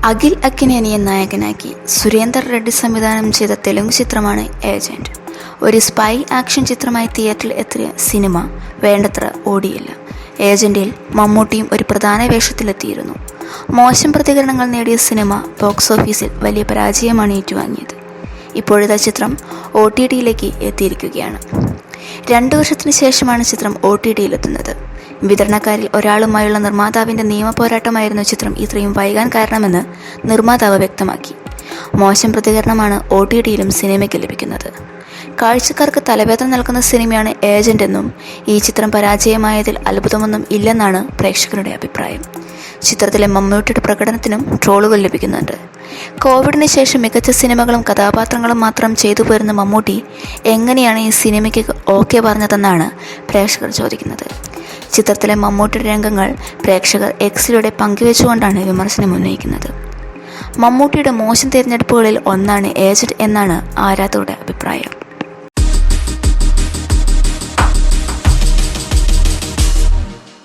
അഖിൽ അക്കിനേനിയെ നായകനാക്കി സുരേന്ദർ റെഡ്ഡി സംവിധാനം ചെയ്ത തെലുങ്ക് ചിത്രമാണ് ഏജന്റ്. ഒരു സ്പൈ ആക്ഷൻ ചിത്രമായി തിയേറ്ററിൽ എത്തിയ സിനിമ വേണ്ടത്ര ഓടിയില്ല. ഏജന്റിൽ മമ്മൂട്ടിയും ഒരു പ്രധാന വേഷത്തിലെത്തിയിരുന്നു. മോശം പ്രതികരണങ്ങൾ നേടിയ സിനിമ ബോക്സ് ഓഫീസിൽ വലിയ പരാജയമാണ് ഏറ്റുവാങ്ങിയത്. ഇപ്പോഴത്തെ ചിത്രം OTTയിലേക്ക് എത്തിയിരിക്കുകയാണ്. 2 വർഷത്തിന് ശേഷമാണ് ചിത്രം OTTയിലെത്തുന്നത്. വിതരണക്കാരിൽ ഒരാളുമായുള്ള നിർമ്മാതാവിൻ്റെ നിയമ പോരാട്ടമായിരുന്നു ചിത്രം ഇത്രയും വൈകാൻ കാരണമെന്ന് നിർമ്മാതാവ് വ്യക്തമാക്കി. മോശം പ്രതികരണമാണ് OTTയിലും സിനിമയ്ക്ക് ലഭിക്കുന്നത്. കാഴ്ചക്കാർക്ക് തലവേദന നൽകുന്ന സിനിമയാണ് ഏജന്റ് എന്നും ഈ ചിത്രം പരാജയമായതിൽ അത്ഭുതമൊന്നും ഇല്ലെന്നാണ് പ്രേക്ഷകരുടെ അഭിപ്രായം. ചിത്രത്തിലെ മമ്മൂട്ടിയുടെ പ്രകടനത്തിനും ട്രോളുകൾ ലഭിക്കുന്നുണ്ട്. കോവിഡിന് ശേഷം മികച്ച സിനിമകളും കഥാപാത്രങ്ങളും മാത്രം ചെയ്തു പോരുന്ന മമ്മൂട്ടി എങ്ങനെയാണ് ഈ സിനിമയ്ക്ക് ഓക്കെ പറഞ്ഞതെന്നാണ് പ്രേക്ഷകർ ചോദിക്കുന്നത്. ചിത്രത്തിലെ മമ്മൂട്ടിയുടെ രംഗങ്ങൾ പ്രേക്ഷകർ എക്സിലൂടെ പങ്കുവെച്ചുകൊണ്ടാണ് വിമർശനം ഉന്നയിക്കുന്നത്. മമ്മൂട്ടിയുടെ മോശം തിരഞ്ഞെടുപ്പുകളിൽ ഒന്നാണ് ഏജന്റ് എന്നാണ് ആരാധകരുടെ അഭിപ്രായം.